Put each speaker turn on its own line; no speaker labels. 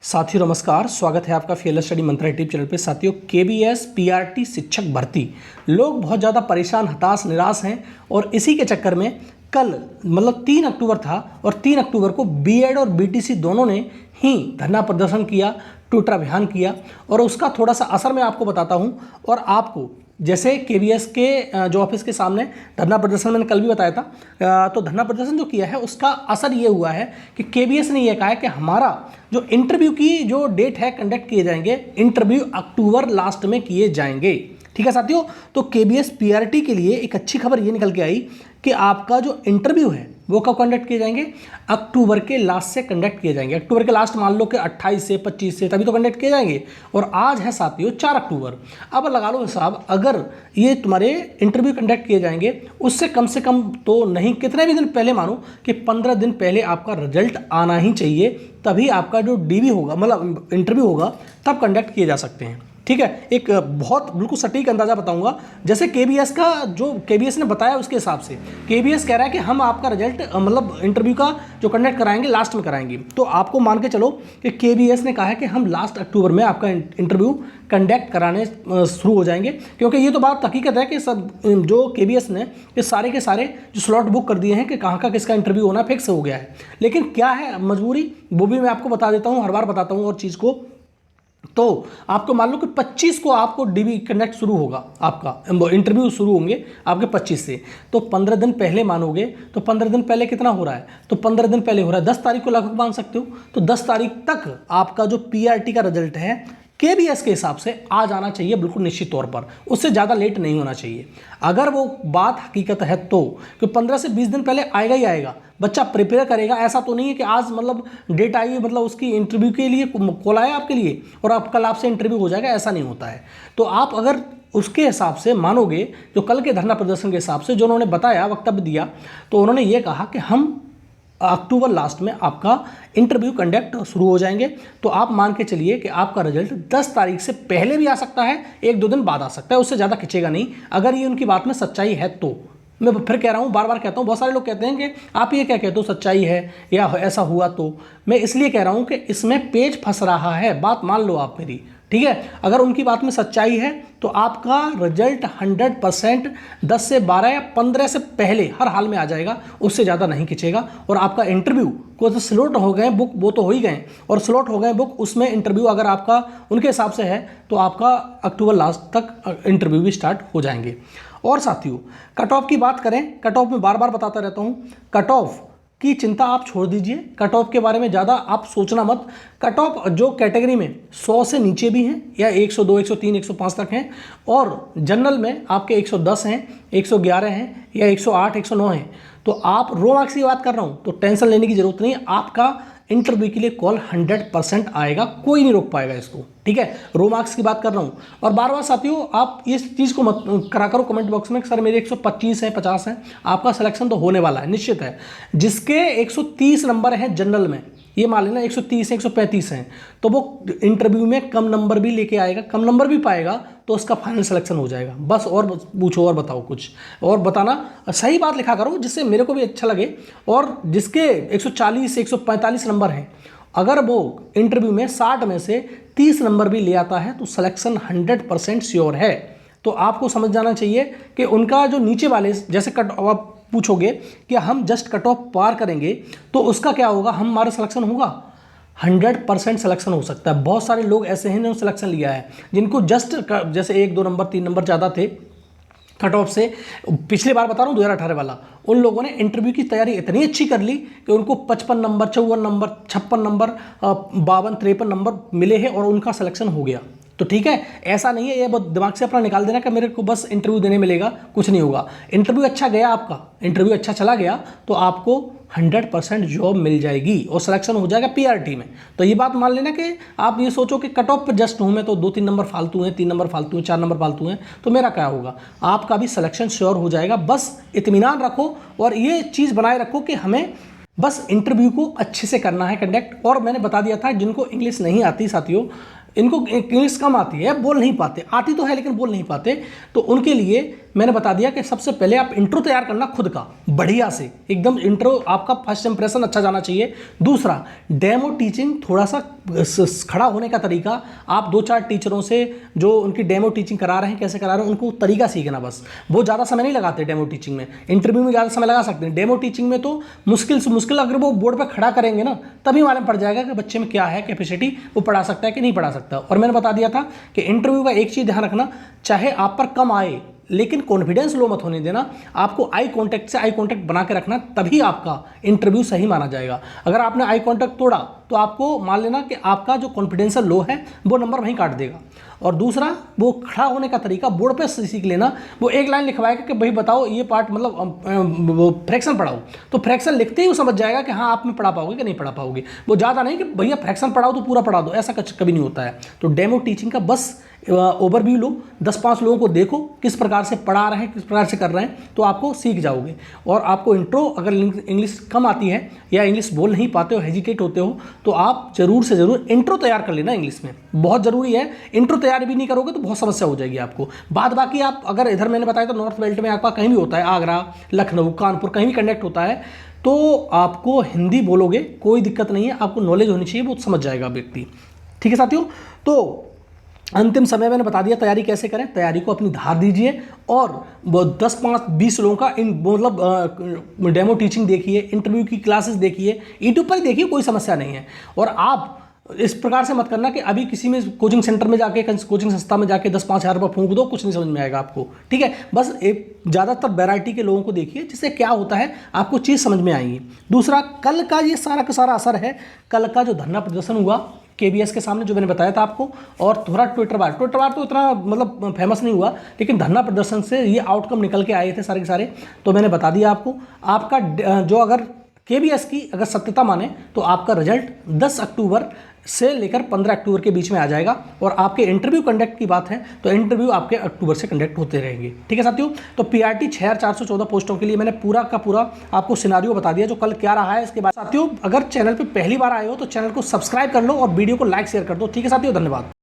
साथियों नमस्कार, स्वागत है आपका फीएलएस स्टडी मंत्रा यूट्यूब चैनल पे। साथियों केबीएस पीआरटी शिक्षक भर्ती, लोग बहुत ज़्यादा परेशान, हताश, निराश हैं और इसी के चक्कर में कल मतलब 3 अक्टूबर था और 3 अक्टूबर को बीएड और बीटीसी दोनों ने ही धरना प्रदर्शन किया, ट्विटर अभियान किया और उसका थोड़ा सा असर मैं आपको बताता हूँ। और आपको जैसे केबीएस के जो ऑफिस के सामने धरना प्रदर्शन मैंने कल भी बताया था, तो धरना प्रदर्शन जो किया है उसका असर ये हुआ है कि केबीएस ने ये कहा है कि हमारा जो इंटरव्यू की जो डेट है कंडक्ट किए जाएंगे, इंटरव्यू अक्टूबर लास्ट में किए जाएंगे। ठीक है साथियों, तो केबीएस पीआरटी के लिए एक अच्छी खबर ये निकल के आई कि आपका जो इंटरव्यू है वो कब कंडक्ट किए जाएंगे, अक्टूबर के लास्ट से कंडक्ट किए जाएंगे। अक्टूबर के लास्ट मान लो कि 28 से 25 से तभी तो कंडक्ट किए जाएंगे और आज है साथियों 4 अक्टूबर। अब लगा लो हिसाब, अगर ये तुम्हारे इंटरव्यू कंडक्ट किए जाएंगे उससे कम से कम तो नहीं, कितने भी दिन पहले मानो कि 15 दिन पहले आपका रिजल्ट आना ही चाहिए, तभी आपका जो डीवी होगा मतलब इंटरव्यू होगा तब कंडक्ट किए जा सकते हैं। ठीक है, एक बहुत बिल्कुल सटीक अंदाज़ा बताऊंगा। जैसे केबीएस का जो केबीएस ने बताया उसके हिसाब से केबीएस कह रहा है कि हम आपका रिजल्ट मतलब इंटरव्यू का जो कंडक्ट कराएंगे लास्ट में कराएंगे। तो आपको मान के चलो कि केबीएस ने कहा है कि हम लास्ट अक्टूबर में आपका इंटरव्यू कंडक्ट कराने शुरू हो जाएंगे, क्योंकि ये तो बात हकीकत है कि सब जो केबीएस ने ये सारे के सारे जो स्लॉट बुक कर दिए हैं कि कहाँ का किसका इंटरव्यू होना फिक्स हो गया है। लेकिन क्या है मजबूरी, वो भी मैं आपको बता देता हूँ, हर बार बताता हूँ और चीज़ को। तो आपको मान लो कि 25 को आपको डीबी कंडक्ट शुरू होगा, आपका इंटरव्यू शुरू होंगे आपके 25 से, तो 15 दिन पहले मानोगे तो 15 दिन पहले कितना हो रहा है, तो 15 दिन पहले हो रहा है 10 तारीख को लगभग मान सकते हो। तो 10 तारीख तक आपका जो पीआरटी का रिजल्ट है केबीएस के हिसाब से आ जाना चाहिए बिल्कुल निश्चित तौर पर, उससे ज़्यादा लेट नहीं होना चाहिए। अगर वो बात हकीकत है तो कि 15 से 20 दिन पहले आएगा ही आएगा, बच्चा प्रिपेयर करेगा। ऐसा तो नहीं है कि आज मतलब डेट आई मतलब उसकी इंटरव्यू के लिए कॉल आया आपके लिए और आप कल आपसे इंटरव्यू हो जाएगा, ऐसा नहीं होता है। तो आप अगर उसके हिसाब से मानोगे, जो कल के धरना प्रदर्शन के हिसाब से जो उन्होंने बताया, वक्तव्य दिया, तो उन्होंने ये कहा कि हम अक्टूबर लास्ट में आपका इंटरव्यू कंडक्ट शुरू हो जाएंगे। तो आप मान के चलिए कि आपका रिजल्ट 10 तारीख से पहले भी आ सकता है, 1-2 दिन बाद आ सकता है, उससे ज़्यादा खिंचेगा नहीं अगर ये उनकी बात में सच्चाई है तो। मैं फिर कह रहा हूँ, बार बार कहता हूँ, बहुत सारे लोग कहते हैं कि आप ये क्या कहते हो सच्चाई है या ऐसा हुआ, तो मैं इसलिए कह रहा हूँ कि इसमें पेच फंस रहा है, बात मान लो आप मेरी। ठीक है, अगर उनकी बात में सच्चाई है तो आपका रिजल्ट 100% 10 से 12 या 15 से पहले हर हाल में आ जाएगा, उससे ज़्यादा नहीं खिंचेगा। और आपका इंटरव्यू को तो स्लॉट हो गए बुक, वो तो हो ही गए, और स्लॉट हो गए बुक, उसमें इंटरव्यू अगर आपका उनके हिसाब से है तो आपका अक्टूबर लास्ट तक इंटरव्यू भी स्टार्ट हो जाएंगे। और साथियों कट ऑफ की बात करें, कट ऑफ में बार बार बताता रहता हूँ, कट ऑफ की चिंता आप छोड़ दीजिए, कट ऑफ के बारे में ज़्यादा आप सोचना मत। कट ऑफ जो कैटेगरी में 100 से नीचे भी हैं या 102, 103, 105 तक हैं, और जनरल में आपके 110 हैं, 111 हैं या 108, 109 हैं, तो आप रो मार्क्स की बात कर रहा हूँ तो टेंशन लेने की जरूरत नहीं। आपका इंटरव्यू के लिए कॉल 100% आएगा, कोई नहीं रोक पाएगा इसको। ठीक है, रो मार्क्स की बात कर रहा हूँ। और बार बार साथियों आप इस चीज़ को मत करा करो कमेंट बॉक्स में, सर मेरे 125 हैं, 50 हैं, आपका सिलेक्शन तो होने वाला है निश्चित है। जिसके 130 नंबर हैं जनरल में, ये मान लेना 130 हैं, 135 हैं, तो वो इंटरव्यू में कम नंबर भी लेके आएगा, कम नंबर भी पाएगा तो उसका फाइनल सिलेक्शन हो जाएगा। बस और पूछो और बताओ, कुछ और बताना, सही बात लिखा करो जिससे मेरे को भी अच्छा लगे। और जिसके 140 से 145 नंबर हैं, अगर वो इंटरव्यू में 60 में से 30 नंबर भी ले आता है तो सिलेक्शन 100% श्योर है। तो आपको समझ जाना चाहिए कि उनका जो नीचे वाले जैसे कट आप पूछोगे कि हम जस्ट कट ऑफ पार करेंगे तो उसका क्या होगा, हमारा सिलेक्शन होगा, 100% सिलेक्शन हो सकता है। बहुत सारे लोग ऐसे हैं जिन्होंने सिलेक्शन लिया है, जिनको जस्ट जैसे 1-2 नंबर 3 नंबर ज़्यादा थे कट ऑफ से, पिछली बार बता रहा हूँ 2018 वाला, उन लोगों ने इंटरव्यू की तैयारी इतनी अच्छी कर ली कि उनको 55 नंबर, 54 नंबर, 56 नंबर, 52, 53 नंबर मिले हैं और उनका सिलेक्शन हो गया। तो ठीक है, ऐसा नहीं है ये बहुत दिमाग से अपना निकाल देना कि मेरे को बस इंटरव्यू देने मिलेगा, कुछ नहीं होगा। इंटरव्यू अच्छा गया, आपका इंटरव्यू अच्छा चला गया तो आपको 100% जॉब मिल जाएगी और सिलेक्शन हो जाएगा पीआरटी में। तो ये बात मान लेना कि आप ये सोचो कि कट ऑफ पर जस्ट हूँ मैं तो 2-3 नंबर फालतू हैं, 3 नंबर फालतू हैं, 4 नंबर फालतू हैं, तो मेरा क्या होगा, आपका भी सिलेक्शन श्योर हो जाएगा। बस इत्मीनान रखो और ये चीज़ बनाए रखो कि हमें बस इंटरव्यू को अच्छे से करना है कंडक्ट। और मैंने बता दिया था जिनको इंग्लिश नहीं आती साथियों, इनको इंग्लिश कम आती है, बोल नहीं पाते, आती तो है लेकिन बोल नहीं पाते, तो उनके लिए मैंने बता दिया कि सबसे पहले आप इंट्रो तैयार करना खुद का बढ़िया से, एकदम इंट्रो आपका फर्स्ट इंप्रेशन अच्छा जाना चाहिए। दूसरा, डेमो टीचिंग, थोड़ा सा खड़ा होने का तरीका, आप 2-4 टीचरों से जो उनकी डेमो टीचिंग करा रहे हैं, कैसे करा रहे हैं, उनको तरीका सीखना बस। वो ज़्यादा समय नहीं लगाते डेमो टीचिंग में, इंटरव्यू में ज़्यादा समय लगा सकते हैं। डेमो टीचिंग में तो मुश्किल से मुश्किल अगर वो बोर्ड पर खड़ा करेंगे ना, तभी मालूम पड़ जाएगा कि बच्चे में क्या है कैपेसिटी, वो पढ़ा सकता है कि नहीं पढ़ा सकता। और मैंने बता दिया था कि इंटरव्यू का एक चीज़ ध्यान रखना, चाहे आप पर कम आए लेकिन कॉन्फिडेंस लो मत होने देना। आपको आई कांटेक्ट से आई कांटेक्ट बना के रखना, तभी आपका इंटरव्यू सही माना जाएगा। अगर आपने आई कांटेक्ट तोड़ा तो आपको मान लेना कि आपका जो कॉन्फिडेंस लो है वो नंबर वहीं काट देगा। और दूसरा, वो खड़ा होने का तरीका बोर्ड पे सीख लेना। वो एक लाइन लिखवाएगा कि भाई बताओ ये पार्ट, मतलब वो फ्रैक्शन पढ़ाओ, तो फ्रैक्शन लिखते ही वो समझ जाएगा कि हाँ आप में पढ़ा पाओगे कि नहीं पढ़ा पाओगे। वो ज़्यादा नहीं कि भैया फ्रैक्शन पढ़ाओ तो पूरा पढ़ा दो, ऐसा कभी नहीं होता है। तो डेमो टीचिंग का बस ओवरव्यू लो, 10-5 लोगों को देखो किस प्रकार से पढ़ा रहे हैं, किस प्रकार से कर रहे हैं, तो आपको सीख जाओगे। और आपको इंट्रो, अगर इंग्लिश कम आती है या इंग्लिश बोल नहीं पाते हो, हेजिटेट होते हो, तो आप ज़रूर से ज़रूर इंट्रो तैयार कर लेना इंग्लिश में, बहुत ज़रूरी है। इंट्रो तैयार भी नहीं करोगे तो बहुत समस्या हो जाएगी आपको। बाद बाकी आप अगर इधर मैंने बताया तो नॉर्थ बेल्ट में आपका कहीं भी होता है, आगरा, लखनऊ, कानपुर, कहीं भी कंडक्ट होता है, तो आपको हिंदी बोलोगे कोई दिक्कत नहीं है, आपको नॉलेज होनी चाहिए, वो समझ जाएगा व्यक्ति। ठीक है साथियों, तो अंतिम समय मैंने बता दिया तैयारी कैसे करें। तैयारी को अपनी धार दीजिए और 10-5-20 लोगों का मतलब डेमो टीचिंग देखिए, इंटरव्यू की क्लासेस देखिए, यूट्यूब पर ही देखिए, कोई समस्या नहीं है। और आप इस प्रकार से मत करना कि अभी किसी में कोचिंग सेंटर में जाके, कोचिंग संस्था में जाके 10-5 हज़ार रुपये फूंक दो, कुछ नहीं समझ में आएगा आपको। ठीक है, बस एक ज़्यादातर वैरायटी के लोगों को देखिए, जिससे क्या होता है आपको चीज़ समझ में आएगी। दूसरा, कल का ये सारा का सारा असर है, कल का जो धरना प्रदर्शन हुआ KBS के सामने, जो मैंने बताया था आपको, और थोड़ा ट्विटर वार तो इतना मतलब फेमस नहीं हुआ, लेकिन धरना प्रदर्शन से ये आउटकम निकल के आए थे सारे के सारे। तो मैंने बता दिया आपको, आपका जो अगर KBS की अगर सत्यता माने तो आपका रिजल्ट 10 अक्टूबर से लेकर 15 अक्टूबर के बीच में आ जाएगा। और आपके इंटरव्यू कंडक्ट की बात है तो इंटरव्यू आपके अक्टूबर से कंडक्ट होते रहेंगे। ठीक है साथियों, तो PRT 6414 पोस्टों के लिए मैंने पूरा का पूरा आपको सिनारियो बता दिया, जो कल क्या रहा है। इसके बाद साथियों, अगर चैनल पे पहली बार आए हो तो चैनल को सब्सक्राइब कर लो और वीडियो को लाइक शेयर कर दो। ठीक है साथियों, धन्यवाद।